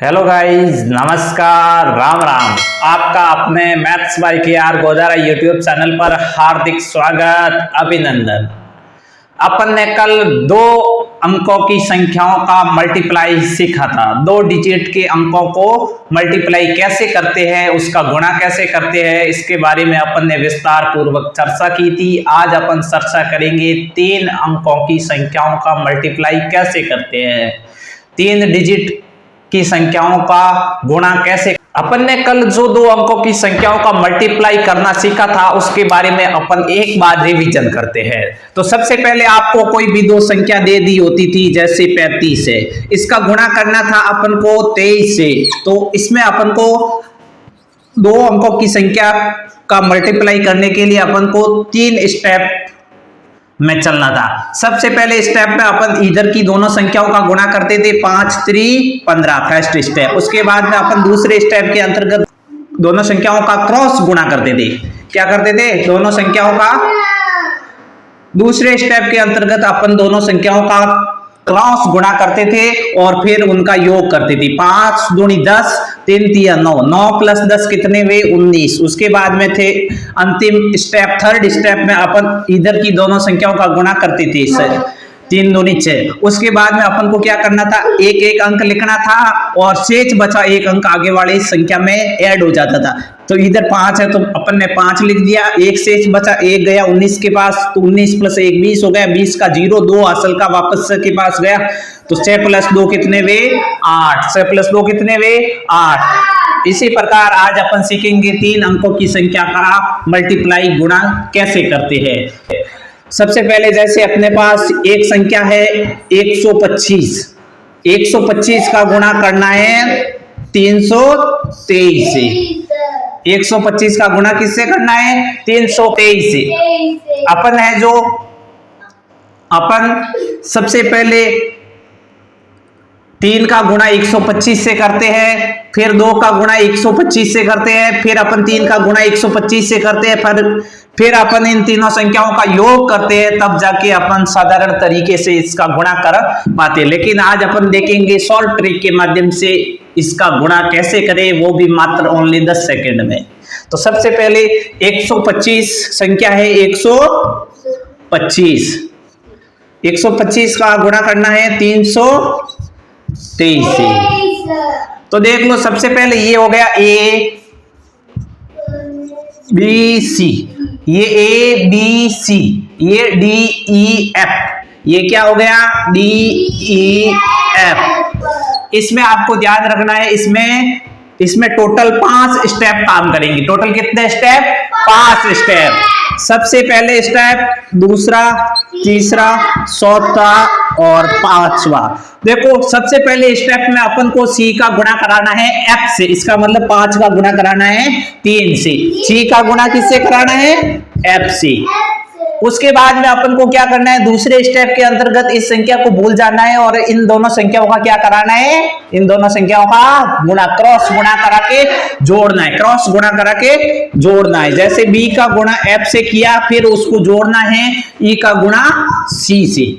Hello guys, नमस्कार, राम राम। आपका अपने maths by KR Godara YouTube channel पर हार्दिक स्वागत, अभिनंदन। अपन ने कल दो अंकों की संख्याओं का मल्टीप्लाई सीखा था। 2 डिजिट के अंकों को मल्टीप्लाई कैसे करते हैं, उसका गुणा कैसे करते हैं, इसके बारे में अपन ने विस्तार पूर्वक चर्चा की थी। आज अपन चर्चा करेंगे 3 अंकों की संख्याओं का मल्टीप्लाई कैसे करते हैं, 3 डिजिट की संख्याओं का गुणा कैसे। अपन ने कल जो 2 अंकों की संख्याओं का मल्टीप्लाई करना सीखा था उसके बारे में अपन एक बार रिवीजन करते हैं। तो सबसे पहले आपको कोई भी 2 संख्या दे दी होती थी, जैसे 35 है, इसका गुणा करना था अपन को 23 से। तो इसमें अपन को 2 अंकों की संख्या का मल्टीप्लाई करने के लिए अपन को 3 स्टेप में चलना था। सबसे पहले स्टेप में अपन इधर की दोनों संख्याओं का गुणा करते थे, 5 3 15 फर्स्ट स्टेप। उसके बाद में अपन दूसरे स्टेप के अंतर्गत दोनों संख्याओं का क्रॉस गुणा करते थे। क्या करते थे? दोनों संख्याओं का दूसरे स्टेप के अंतर्गत अपन दोनों संख्याओं का क्रॉस गुणा करते थे और फिर उनका योग करते थे। 5 दूनी 10, 3 तिया 9, 9 प्लस 10 कितने हुए? 19। उसके बाद में थे अंतिम स्टेप, थर्ड स्टेप में अपन इधर की दोनों संख्याओं का गुणा करते थे, 3 दूनी 6। उसके बाद में अपन को क्या करना था? एक एक अंक लिखना था और शेष बचा एक अंक आगे वाली संख्या में ऐड हो जाता था। तो इधर 5 है तो अपन ने 5 लिख दिया, एक शेष बचा, एक गया 19 के पास, तो 19 प्लस 1 20 हो गया, 20 का 0, 2 असल का वापस के पास गया, तो 6 प्लस 2 कितने हुए? 8। 6 प्लस 2 कितने हुए? 8। इसी प्रकार आज अपन सीखेंगे 3 अंकों की संख्या का मल्टीप्लाई गुणा कैसे करते हैं। सबसे पहले जैसे अपने पास एक संख्या है 125, 125 का गुणा करना है 323 से। 125 का गुणा किससे करना है? 323 से। अपन है जो अपन सबसे पहले 3 का गुणा 125 से करते हैं, फिर 2 का गुणा 125 से करते हैं, फिर अपन 3 का गुणा 125 से करते हैं, फिर अपन इन तीनों संख्याओं का योग करते हैं, तब जाके अपन साधारण तरीके से इसका गुणा कर पाते हैं। लेकिन आज अपन देखेंगे शॉर्ट ट्रिक के माध्यम से इसका गुणा कैसे करें, वो भी मात्र ओनली 10 सेकेंड में। तो सबसे पहले 125 संख्या है, 125, 125 का गुणा करना है 323 से। तो देख लो, सबसे पहले ये हो गया A B C, ये A B C, ये D E F, ये क्या हो गया? D E F। इसमें आपको ध्यान रखना है, इसमें टोटल 5 स्टेप काम करेंगे। टोटल कितने स्टेप? 5 स्टेप। सबसे पहले स्टेप, दूसरा, तीसरा, चौथा और 5वां। देखो, सबसे पहले स्टेप में अपन को C का गुणा कराना है F से, इसका मतलब 5 का गुणा कराना है 3 से। C का गुणा किससे कराना है? F से। उसके बाद में अपन को क्या करना है? दूसरे स्टेप के अंतर्गत इस संख्या को भूल जाना है और इन दोनों संख्याओं का क्या कराना है? इन दोनों संख्याओं का गुणा, क्रॉस गुणा करा के जोड़ना है, क्रॉस गुणा करा के जोड़ना है। जैसे B का गुणा F से किया, फिर उसको जोड़ना है E का गुणा C से।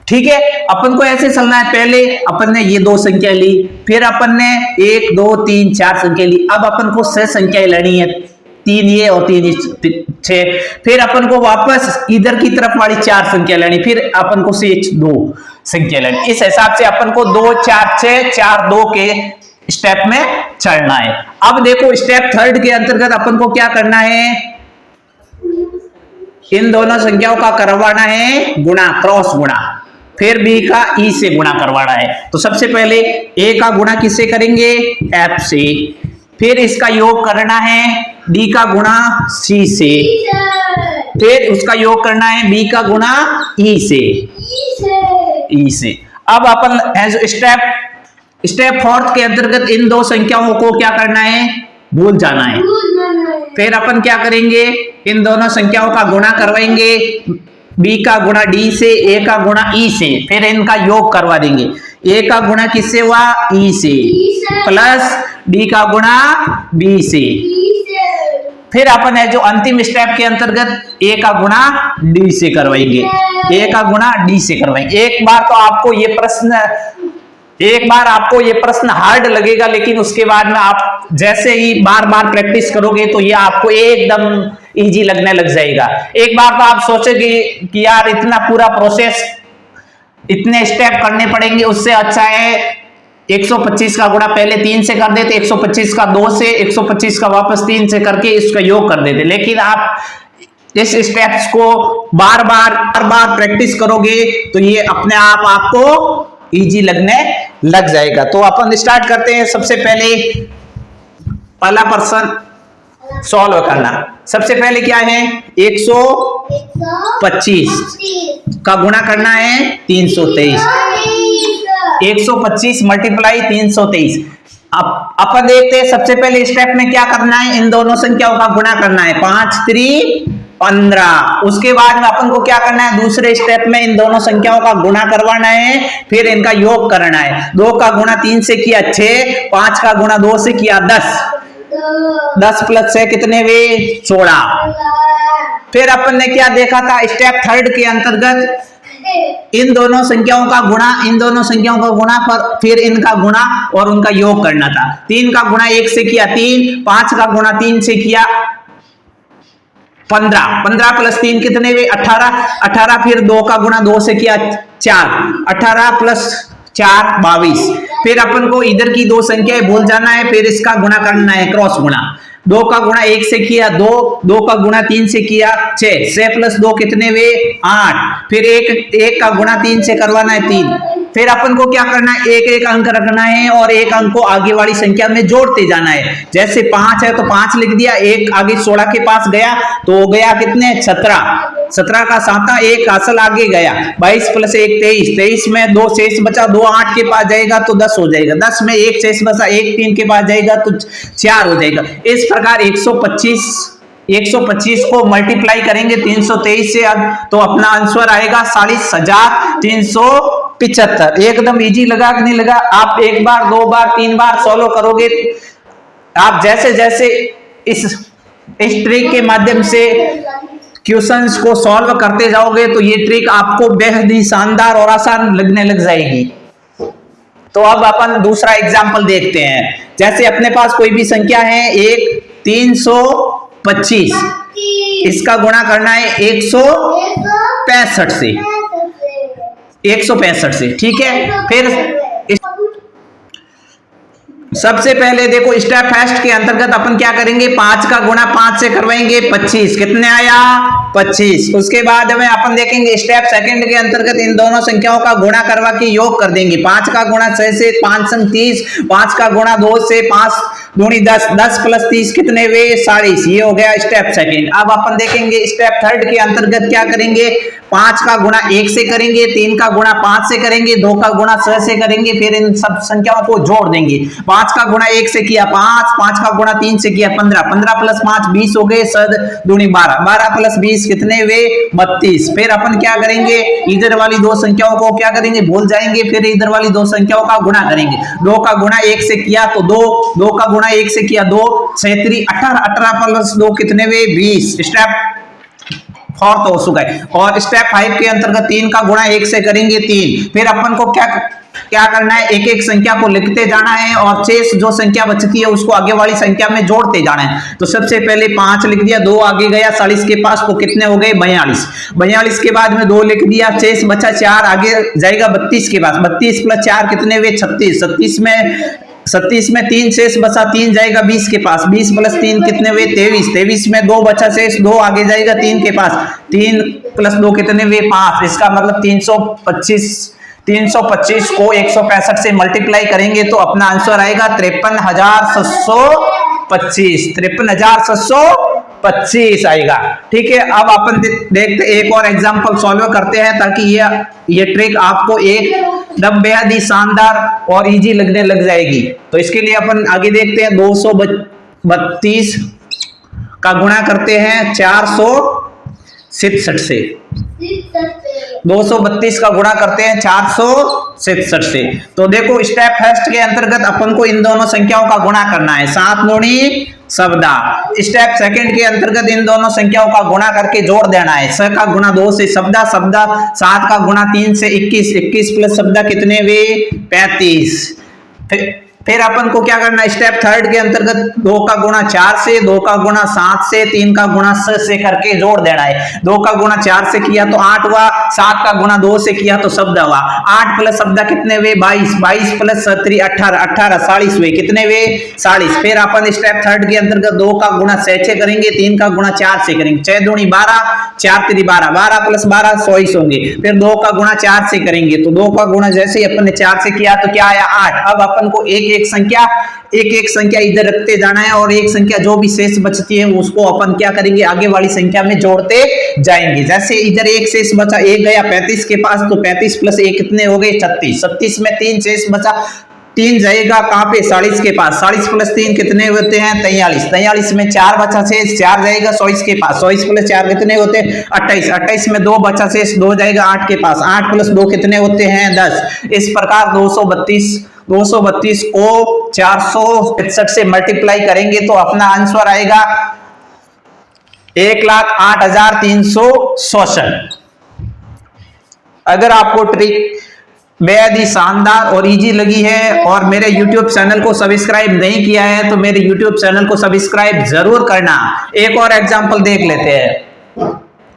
ठीक है, अपन को ऐसे चलना है। पहले अपन ने ये 2 संख्या ली, फिर अपन ने 1 2 3 4 संख्या ली। अब अपन को 6 संख्याएं लेनी है, 3 ये और 3 6। फिर अपन को वापस इधर की तरफ वाली 4 संख्या लेनी, फिर अपन को शेष 2 संख्या लेनी। इस हिसाब से अपन को 2 4 6 4 2 के स्टेप में चलना है। अब देखो, स्टेप थर्ड के अंतर्गत अपन को क्या करना है? इन दोनों संख्याओं का करवाना है गुणा, क्रॉस गुणा, फिर B का E से गुणा करवाना है। तो सबसे पहले A का गुणा किससे करेंगे? F से। फिर इसका योग करना है D का गुणा C से, फिर उसका योग करना है B का गुणा E से, E से। अब अपन स्टेप फोर्थ के अंतर्गत इन 2 संख्याओं को क्या करना है? भूल जाना है। फिर अपन क्या करेंगे? इन दोनों संख्याओं का गुणा करवाएंगे, B का गुणा D से, A का गुणा E से, फिर इनका योग करवा देंगे। A का गुणा किससे हुआ? E से, प्लस D का गुणा B से। फिर अपन है जो अंतिम स्टेप के अंतर्गत A का गुणा D से करवाएंगे, A का गुणा D से करवाएंगे। एक बार तो आपको ये प्रश्न एक बार आपको ये प्रश्न हार्ड लगेगा, लेकिन उसके बाद में आप जैसे ही बार बार प्रैक्टिस करोगे तो ये आपको एकदम इजी लगने लग जाएगा। एक बार तो आप सोचोगे कि यार इतना पूरा प्रोसेस, इतने स्टेप करने पड़ेंगे, उससे अच्छा है 125 का गुणा पहले 3 से कर देते, 125 का 2 से, 125 का वापस 3 से करके इसका योग कर देते। लेकिन आप इस स्टेप्स को बार बार प्रैक्टिस करोगे तो ये अपने आप आपको इजी लगने लग जाएगा। तो अपन स्टार्ट करते हैं। सबसे पहले पहला प्रश्न सॉल्व करना। सबसे पहले क्या है, 125 का गुणा करना है 323, 125 मल्टीप्लाई 323। अब अपन देखते हैं सबसे पहले स्टेप में क्या करना है, इन दोनों संख्याओं का गुणा करना है, 5 3 15। उसके बाद में अपन को क्या करना है, दूसरे स्टेप में इन दोनों संख्याओं का गुणा करवाना है, फिर इनका योग करना है। 2 का गुणा 3 से किया 6, 5 का गुणा 2 से किया 10, 10 प्लस 6 कितने वे 16। फिर अपन ने क्या देखा था, स्टेप थर्ड के अंतर्गत इन दोनों संख्याओं का गुणा फिर इनका गुणा और उनका योग करना था। 3 का गुणा 1 से किया 3, 5 का गुणा 3 से किया 15, 15 प्लस 3 कितने हुए 18, 18 फिर 2 का गुणा 2 से किया 4, 18 प्लस 4 22। फिर अपन को इधर की दो संख्याएं भूल जाना है, फिर इसका गुणा करना है, क्रॉस गुणा। 2 का गुणा 1 से किया 2, 2 का गुणा 3 से किया 6, 6 प्लस 2 कितने हुए 8। फिर 1 का गुणा 3 से करवाना है 3। फिर अपन को क्या करना है, एक एक अंक रखना है और एक अंक को आगे वाली संख्या में जोड़ते जाना है। जैसे 5 है तो 5 लिख दिया, एक आगे 16 के पास गया तो हो गया कितने 17, 17 का 7 एक असल आगे गया, 22 प्लस 1 23, 23 में 2 शेष बचा, 2 8 के पास जाएगा तो 10 हो जाएगा, 10 में 1 शेष बचा, 1 3 के पास जाएगा तो 4 हो जाएगा। इस प्रकार 125 को मल्टीप्लाई करेंगे 323 से, अब तो अपना आंसर आएगा 40,375। एकदम इजी लगा कि नहीं लगा? आप एक बार 2 बार 3 बार सॉल्व करोगे, आप जैसे जैसे इस ट्रिक के माध्यम से क्वेश्चंस को सॉल्व करते जाओगे तो ये ट्रिक आपको बेहद ही शानदार और आसान लगने लग जाएगी। तो अब अपन दूसरा एग्जाम्पल देखते हैं। जैसे अपने पास कोई भी संख्या है 325, इसका गुणा करना है 165 से, 165 से, ठीक है। फिर सबसे पहले देखो स्टेप फर्स्ट के अंतर्गत अपन क्या करेंगे, 5 का गुणा 5 से करवाएंगे 25, कितने आया 25। उसके बाद में अपन देखेंगे स्टेप सेकंड के अंतर्गत इन दोनों संख्याओं का गुणा करवा के योग कर देंगे। 5 का गुणा 6 से 5 संग 30, 5 का गुणा 2 से 5 दूनी 10, 10 प्लस 30 कितने वे 40। ये हो गया स्टेप सेकंड। अब अपन देखेंगे स्टेप थर्ड के अंतर्गत क्या करेंगे, 5 का गुणा 1 से करेंगे, 3 का गुणा 5 से करेंगे, 2 का गुणा 6 से करेंगे, फिर इन सब संख्याओं को जोड़ देंगे। 5 का गुणा 1 से किया 5, 5 का गुणा 3 से किया 15, 15 प्लस 5 20 हो गए, सद दूनी 12, 12 प्लस 20 कितने वे 32। फिर अपन क्या करेंगे, इधर वाली दो संख्याओं को क्या करेंगे, भूल जाएंगे, फिर इधर वाली दो संख्याओं का गुणा करेंगे। 2 का गुणा 1 से किया तो 2, 2 का गुणा 1 से किया 2, 6 3 18, 18 प्लस 2 कितने वे 20। स्टेप फोर्थ हो चुका है। और स्टेप 5 के अंतर्गत 3 का गुणा 1 से करेंगे 3। फिर अपन को क्या करना है, एक एक संख्या को लिखते जाना है और शेष जो संख्या बचती है उसको आगे वाली संख्या में जोड़ते जाना है। तो सबसे पहले 5 लिख दिया, 2 आगे गया 40 के पास तो कितने हो गए 42, 42 के बाद में 2 लिख दिया, शेष बचा 4 आगे जाएगा 32 के पास, 32 प्लस 4 कितने हुए 36, 36 में 3 शेष बचा, 3 जाएगा 20 के पास, 20 प्लस 3 कितने हुए 23, 23 में 2 बचा शेष, 2 आगे जाएगा 3 के पास, 3 प्लस 2 कितने हुए 5। इसका मतलब 325 को 165 से मल्टीप्लाई करेंगे तो अपना आंसर आएगा 53,725, 53,725 आएगा। ठीक है, अब अपन देखते एक और एग्जांपल सॉल्व करते हैं ताकि ये ट्रिक आपको एकदम बेहद ही शानदार और इजी लगने लग जाएगी। तो इसके लिए अपन आगे देखते हैं, 232 का गुणा करते हैं 467 से। 232 का गुणा करते हैं 467 से। तो देखो स्टेप फर्स्ट के अंतर्गत अपन को इन दोनों संख्याओं का गुणा करना है, 7 दूनी 14। स्टेप सेकंड के अंतर्गत इन दोनों संख्याओं का गुणा करके जोड़ देना है, 6 का गुणा 2 से 14, 7 का गुणा 3 से 21, 21 प्लस 14 कितने वे 35। फिर अपन को क्या करना है, स्टेप थर्ड के अंतर्गत 2 का गुणा 4 से, 2 का गुणा 7 से, 3 का गुणा 6 से करके जोड़ देना है। 2 का गुणा 4 से किया तो 8 हुआ, 7 का गुणा 2 से किया तो 14 हुआ। 8 प्लस 14 कितने हुए 22, 22 प्लस 3 18, 18 40 हुए, कितने हुए 40। फिर अपन स्टेप थर्ड के अंतर्गत 2 का गुणा 6 से करेंगे, 3 का गुणा 4 से करेंगे, 6 दूनी 12, 4 3 12, 12 प्लस 12 24 होंगे। फिर 2 का गुणा 4 से करेंगे, तो 2 का गुणा जैसे ही अपन ने 4 से किया तो क्या आया 8। अब अपन को एक एक संख्या इधर रखते जाना है और एक संख्या जो भी शेष बचती है उसको अपन क्या करेंगे, आगे वाली संख्या में जोड़ते जाएंगे। जैसे इधर एक शेष बचा, एक गया 35 के पास, तो 35 प्लस 1 कितने हो गए 36, 36 में 3 शेष बचा, 3 जाएगा कहां पे 40 के पास, 40 प्लस 3 कितने होते हैं 43, 43 में 4 बचा शेष, 4 जाएगा 24 के पास, 24 प्लस 4 कितने होते हैं 28, 28 में 2 बचा शेष, 2 जाएगा 8 के पास, 8 प्लस 2 कितने होते हैं 10। इस प्रकार 232 को 461 से मल्टीप्लाई करेंगे तो अपना आंसर आएगा 1,08,366। अगर आपको ट्रिक बेहद ही शानदार और इजी लगी है और मेरे YouTube चैनल को सब्सक्राइब नहीं किया है तो मेरे YouTube चैनल को सब्सक्राइब जरूर करना। एक और एग्जांपल देख लेते हैं।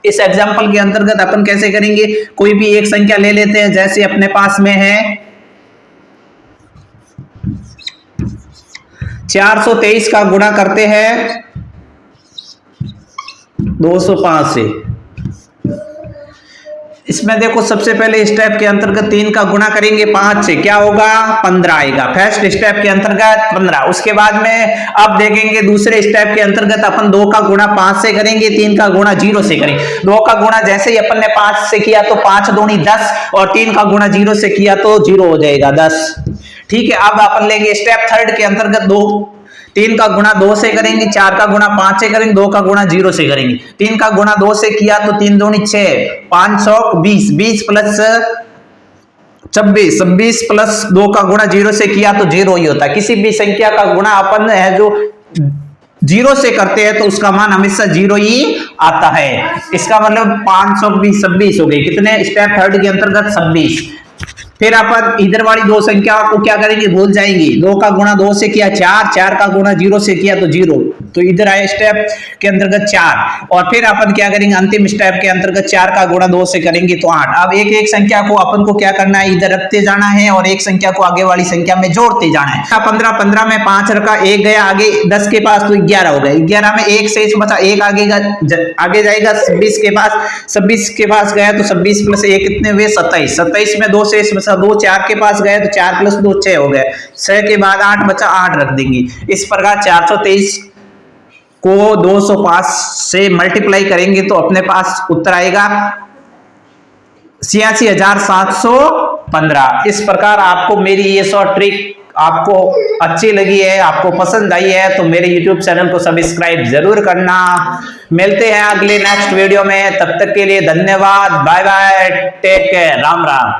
इस एग्जांपल के अंतर्गत अपन कैसे करेंगे, कोई भी एक संख्या ले लेते हैं, जैसे अपने पास में है 423 का गुणा करते हैं 205 से। इसमें देखो सबसे पहले स्टेप के अंतर्गत 3 का गुणा करेंगे 5 से, क्या होगा 15 आएगा, फर्स्ट स्टेप के अंतर्गत 15। उसके बाद में अब देखेंगे दूसरे स्टेप के अंतर्गत अपन 2 का गुणा 5 से करेंगे, 3 का गुणा 0 से करेंगे। 2 का गुणा जैसे ही अपन ने 5 से किया तो 5 दूनी 10 और 3 का गुणा 0 से किया तो 0 हो जाएगा 10। ठीक है, अब अपन लेंगे स्टेप थर्ड के अंतर्गत 3 का गुणा 2 से करेंगे, 4 का गुणा 5 से करेंगे, 2 का गुणा 0 से करेंगे। 3 का गुणा 2 से किया तो 3 दूनी 6, 520, 20 प्लस 26, 26 प्लस 2 का गुणा 0 से किया तो 0 ही होता है। किसी भी संख्या का गुणा अपन है जो 0 से करते हैं तो उसका मान हमेशा 0 ही आता है। इसका मतलब 520 26 हो गई, कितने स्टेप थर्ड के अंतर्गत 26। फिर अपन इधर वाली दो संख्या को क्या करेंगे, भूल जाएंगे। 2 का गुणा 2 से किया 4, 4 का गुणा 0 से किया तो 0, तो इधर आया स्टेप के अंतर्गत 4। और फिर अपन क्या करेंगे, अंतिम स्टेप के अंतर्गत 4 का गुणा 2 से करेंगे तो 8। अब एक एक संख्या को अपन को क्या करना है, इधर रखते जाना है और एक संख्या को आगे वाली संख्या में जोड़ते जाना है। 15 15 में 5 रखा, 1 गया आगे 10 के पास तो 11 हो गया। 11 में 1 शेष बचा, 1 आगे जाएगा 26 के पास, 26 के पास गया तो 26 प्लस 1 कितने हुए 27, 27 में 2 शेष बचा, 2 4 के पास गए तो 4 प्लस 2 6 हो गए, 6 के बाद 8 बचा, 8 रख देंगे। इस प्रकार 423 को 205 से मल्टीप्लाई करेंगे तो अपने पास उत्तर आएगा 86,715। इस प्रकार आपको मेरी ये शॉर्ट ट्रिक आपको अच्छी लगी है, आपको पसंद आई है तो मेरे YouTube चैनल को सब्सक्राइब जरूर करना। मिलते हैं अगले नेक्स्ट वीडियो में, तब तक के लिए धन्यवाद, bye bye, take care, Ram Ram.